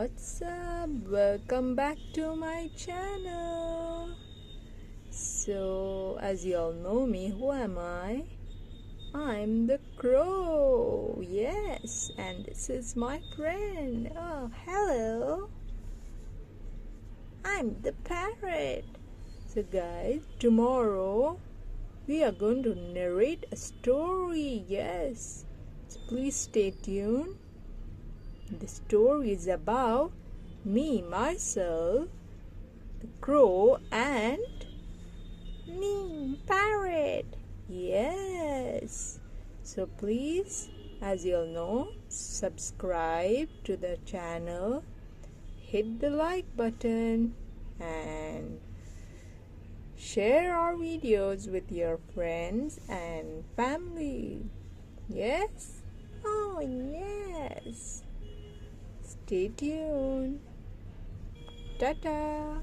What's up? Welcome back to my channel. So, as you all know me, who am I? I'm the crow. Yes, and this is my friend. Oh, hello. I'm the parrot. So, guys, tomorrow we are going to narrate a story. Yes, so please stay tuned. The story is about me, myself, the crow, and me, parrot. Yes. So please, as you all know, subscribe to the channel, hit the like button, and share our videos with your friends and family. Yes? Oh, yes. Stay tuned. Ta-ta.